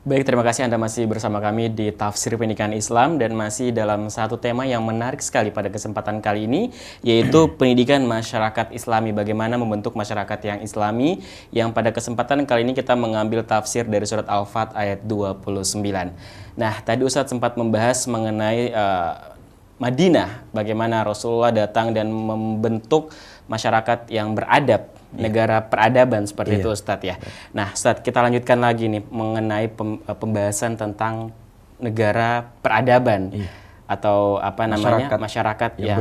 Baik, terima kasih Anda masih bersama kami di Tafsir Pendidikan Islam dan masih dalam satu tema yang menarik sekali pada kesempatan kali ini, yaitu pendidikan masyarakat Islami. Bagaimana membentuk masyarakat yang Islami, yang pada kesempatan kali ini kita mengambil tafsir dari surat Al-Fat ayat 29. Nah, tadi Ustadz sempat membahas mengenai Madinah, bagaimana Rasulullah datang dan membentuk masyarakat yang beradab, negara peradaban seperti itu Ustadz ya. Nah Ustadz, kita lanjutkan lagi nih mengenai pembahasan tentang negara peradaban atau apa namanya masyarakat yang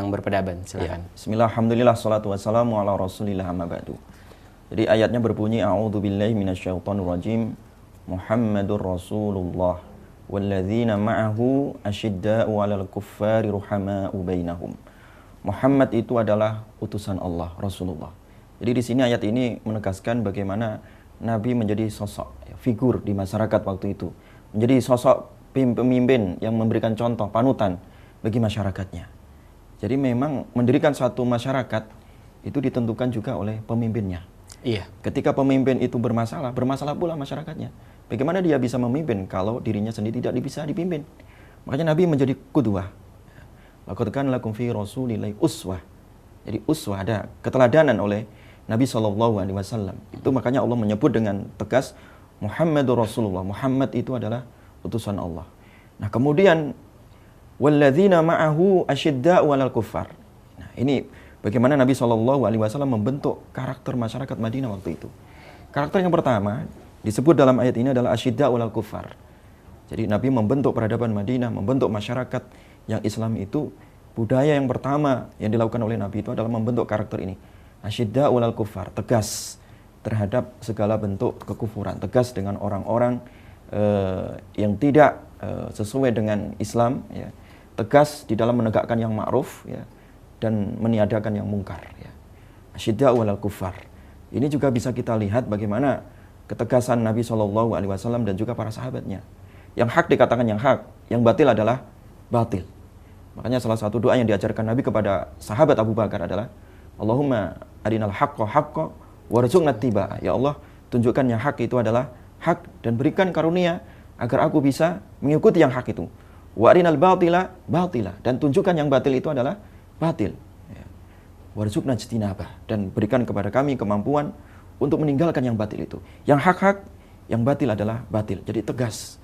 berperadaban. Silakan. Bismillah, alhamdulillah, salatu wassalamu ala rasulillah amma ba'du. Jadi ayatnya berbunyi a'udzubillahi minasyaitonirrajim. Muhammadur Rasulullah walladzina ma'ahu asyidda'u 'alal kuffari ruhama'u bainahum. Muhammad itu adalah utusan Allah, Rasulullah. Jadi di sini ayat ini menegaskan bagaimana Nabi menjadi sosok, figur di masyarakat waktu itu. Menjadi sosok pemimpin yang memberikan contoh, panutan bagi masyarakatnya. Jadi memang mendirikan suatu masyarakat itu ditentukan juga oleh pemimpinnya. Iya. Ketika pemimpin itu bermasalah pula masyarakatnya. Bagaimana dia bisa memimpin kalau dirinya sendiri tidak bisa dipimpin? Makanya Nabi menjadi qudwah. Laqad kana lakum fi rasulillahi uswah. Jadi uswah, ada keteladanan oleh Nabi SAW. Itu makanya Allah menyebut dengan tegas Muhammadur Rasulullah. Muhammad itu adalah utusan Allah. Nah kemudian walladzina ma'ahu asyidda'u 'alal kuffar. Nah ini bagaimana Nabi SAW membentuk karakter masyarakat Madinah waktu itu. Karakter yang pertama disebut dalam ayat ini adalah asyidda'u 'alal kuffar. Jadi Nabi membentuk peradaban Madinah, membentuk masyarakat yang Islam itu. Budaya yang pertama yang dilakukan oleh Nabi itu adalah membentuk karakter ini. Asyidda'u 'alal kuffar, tegas terhadap segala bentuk kekufuran, tegas dengan orang-orang yang tidak sesuai dengan Islam, ya. Tegas di dalam menegakkan yang ma'ruf, ya, dan meniadakan yang mungkar, ya. Asyidda'u 'alal kuffar. Ini juga bisa kita lihat bagaimana ketegasan Nabi SAW dan juga para sahabatnya. Yang hak dikatakan yang hak, yang batil adalah batil. Makanya salah satu doa yang diajarkan Nabi kepada sahabat Abu Bakar adalah Allahumma arinal haqqa haqqa warzuqna tiba'ah. Ya Allah, tunjukkan yang hak itu adalah hak dan berikan karunia agar aku bisa mengikuti yang hak itu. Wa arinal batila batila, dan tunjukkan yang batil itu adalah batil. Ya. Warzuqna ijtinabah, dan berikan kepada kami kemampuan untuk meninggalkan yang batil itu. Yang hak-hak, yang batil adalah batil. Jadi tegas.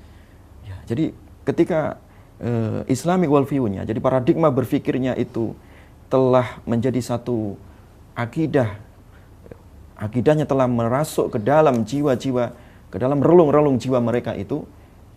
Ya, jadi ketika Islamic worldview-nya, jadi paradigma berfikirnya itu telah menjadi satu akidah. Akidahnya telah merasuk ke dalam jiwa-jiwa, ke dalam relung-relung jiwa mereka itu.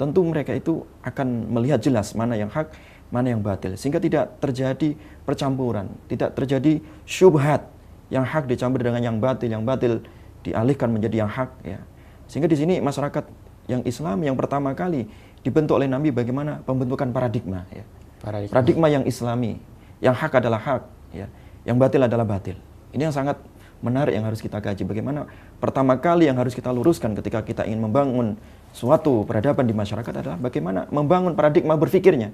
Tentu mereka itu akan melihat jelas mana yang hak, mana yang batil. Sehingga tidak terjadi percampuran, tidak terjadi syubhat. Yang hak dicampur dengan yang batil dialihkan menjadi yang hak. Ya. Sehingga di sini masyarakat yang Islam yang pertama kali dibentuk oleh Nabi bagaimana pembentukan paradigma. Ya. Paradigma yang Islami. Yang hak adalah hak, ya. Yang batil adalah batil. Ini yang sangat menarik yang harus kita kaji. Bagaimana pertama kali yang harus kita luruskan ketika kita ingin membangun suatu peradaban di masyarakat adalah bagaimana membangun paradigma berfikirnya.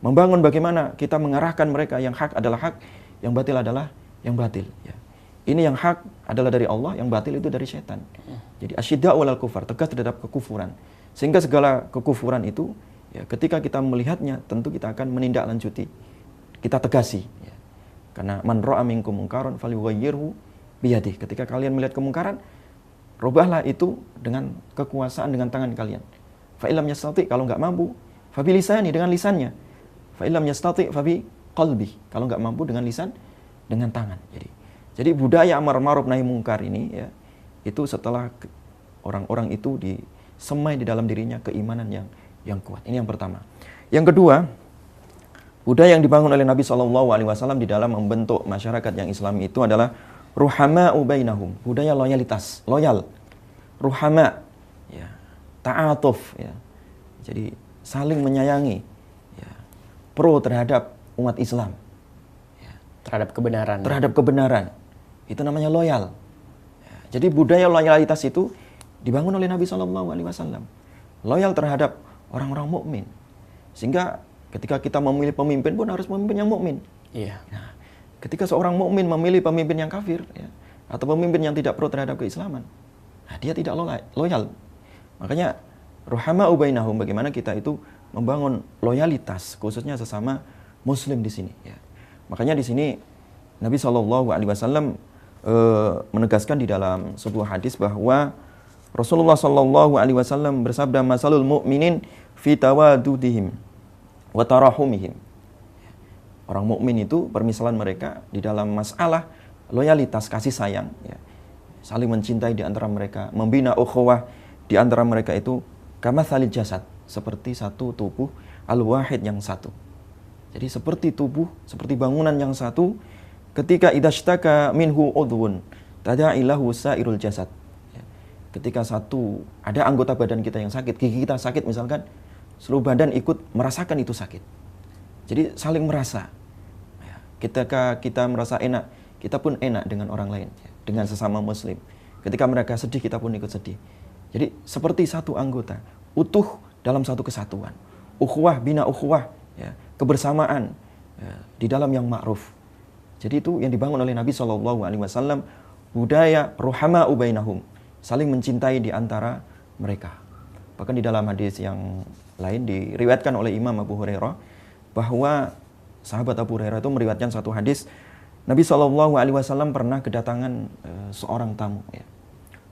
Membangun bagaimana kita mengarahkan mereka yang hak adalah hak, yang batil adalah yang batil. Ya. Ini yang hak adalah dari Allah, yang batil itu dari setan. Jadi asyidda'u 'alal kuffar, tegas terhadap kekufuran. Sehingga segala kekufuran itu, ya, ketika kita melihatnya, tentu kita akan menindaklanjuti. Kita tegasi. Ya. Karena man ra'a minkum munkaran falyughayyirhu biyadihi. Ketika kalian melihat kemungkaran, rubahlah itu dengan kekuasaan, dengan tangan kalian. Fa illam yastati, kalau enggak mampu, fa bilisani, dengan lisannya. Fa illam yastati fa bi qalbi, kalau enggak mampu dengan lisan, dengan tangan. Jadi budaya amar ma'ruf nahi mungkar ini, ya, itu setelah orang-orang itu disemai di dalam dirinya keimanan yang kuat. Ini yang pertama. Yang kedua, budaya yang dibangun oleh Nabi SAW di dalam membentuk masyarakat yang Islam itu adalah ruhama'u bainahum, budaya loyalitas, loyal. Ruhama, ya, ta'atuf, ya. Jadi saling menyayangi, ya, pro terhadap umat Islam, ya, terhadap kebenaran. Terhadap kebenaran. Itu namanya loyal. Ya, jadi budaya loyalitas itu dibangun oleh Nabi SAW. Loyal terhadap orang-orang mukmin. Sehingga ketika kita memilih pemimpin pun harus pemimpin yang mukmin. Iya. Nah, ketika seorang mukmin memilih pemimpin yang kafir, ya, atau pemimpin yang tidak pro terhadap keislaman, nah, dia tidak loyal. Makanya ruhama'u bainahum, bagaimana kita itu membangun loyalitas khususnya sesama muslim di sini ya. Makanya di sini Nabi SAW menegaskan di dalam sebuah hadis bahwa Rasulullah SAW bersabda, masalul mu'minin fi tawadudihim wa tarahumihim. Orang mukmin itu permisalan mereka di dalam masalah loyalitas, kasih sayang ya. Saling mencintai di antara mereka, membina ukhuwah di antara mereka itu kama salil jasad, seperti satu tubuh al-wahid yang satu. Jadi seperti tubuh, seperti bangunan yang satu, ketika idashtaka minhu udhun tada'ilahu sairul jasad. Ketika ada anggota badan kita yang sakit, gigi kita sakit misalkan, seluruh badan ikut merasakan itu sakit. Jadi saling merasa. Ketika kita merasa enak, kita pun enak dengan orang lain, dengan sesama muslim. Ketika mereka sedih, kita pun ikut sedih. Jadi seperti satu anggota, utuh dalam satu kesatuan. Ukhuwah, bina ukhuwah, ya, kebersamaan ya, di dalam yang ma'ruf. Jadi itu yang dibangun oleh Nabi SAW, budaya ruhama'u bainahum, saling mencintai di antara mereka. Bahkan di dalam hadis yang lain diriwayatkan oleh Imam Abu Hurairah bahwa sahabat Abu Hurairah itu meriwayatkan satu hadis, Nabi SAW pernah kedatangan seorang tamu ya.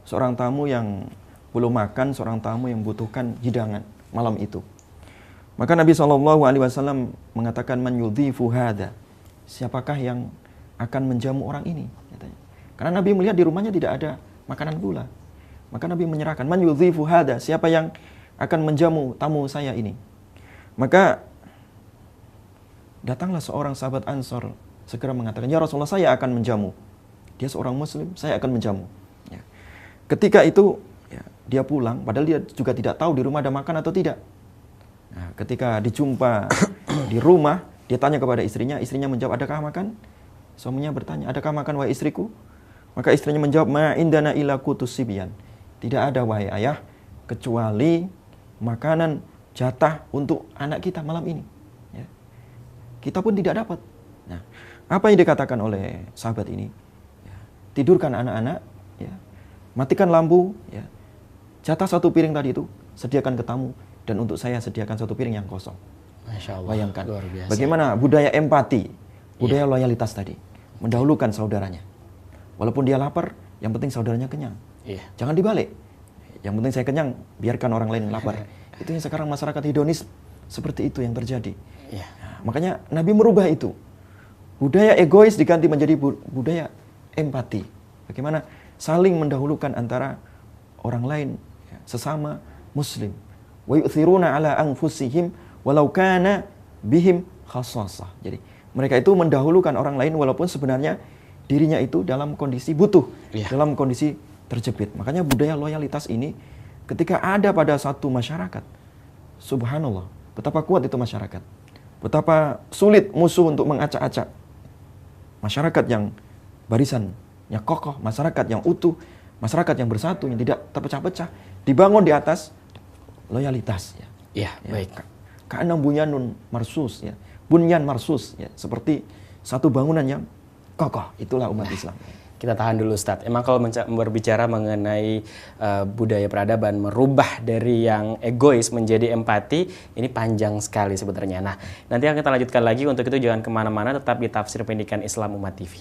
Seorang tamu yang belum makan, seorang tamu yang membutuhkan hidangan malam itu. Maka Nabi SAW mengatakan, man yudhifu hadha, siapakah yang akan menjamu orang ini, katanya. Karena Nabi melihat di rumahnya tidak ada makanan pula. Maka Nabi menyerahkan, man yudhifu hadha, siapa yang akan menjamu tamu saya ini. Maka datanglah seorang sahabat Ansor segera mengatakan, ya Rasulullah, saya akan menjamu. Dia seorang muslim, saya akan menjamu ya. Ketika itu ya, dia pulang, padahal dia juga tidak tahu di rumah ada makan atau tidak. Nah, ketika dijumpa di rumah, dia tanya kepada istrinya menjawab, adakah makan? Suaminya bertanya, adakah makan wahai istriku? Maka istrinya menjawab, ma indana illa qutus sibyan. Tidak ada wahai ayah, kecuali makanan jatah untuk anak kita malam ini ya. Kita pun tidak dapat. Nah, apa yang dikatakan oleh sahabat ini ya, tidurkan anak-anak ya, matikan lampu ya, jatah satu piring tadi itu sediakan ke tamu, dan untuk saya sediakan satu piring yang kosong. Masya Allah, bayangkan luar biasa. Bagaimana budaya empati, budaya loyalitas tadi, mendahulukan saudaranya. Walaupun dia lapar, yang penting saudaranya kenyang. Jangan dibalik. Yang penting saya kenyang, biarkan orang lain lapar. Itu yang sekarang masyarakat hedonis seperti itu yang terjadi. Nah, makanya Nabi merubah itu. Budaya egois diganti menjadi budaya empati. Bagaimana saling mendahulukan antara orang lain, sesama muslim. Wa yu'thiruna ala anfusihim walau kana bihim khassasah. Jadi mereka itu mendahulukan orang lain walaupun sebenarnya dirinya itu dalam kondisi butuh, dalam kondisi terjepit. Makanya budaya loyalitas ini ketika ada pada satu masyarakat, subhanallah, betapa kuat itu masyarakat. Betapa sulit musuh untuk mengacak-acak. Masyarakat yang barisannya kokoh, masyarakat yang utuh, masyarakat yang bersatu, yang tidak terpecah-pecah, dibangun di atas loyalitas ya. Baik. Ka'annam bunyanun marsus ya. Bunyan marsus ya, seperti satu bangunan yang kokoh. Itulah umat Islam. Kita tahan dulu Ustadz. Emang kalau berbicara mengenai budaya peradaban, merubah dari yang egois menjadi empati, ini panjang sekali sebenarnya. Nah, nanti akan kita lanjutkan lagi. Untuk itu jangan kemana-mana, tetap di Tafsir Pendidikan Islam Umat TV.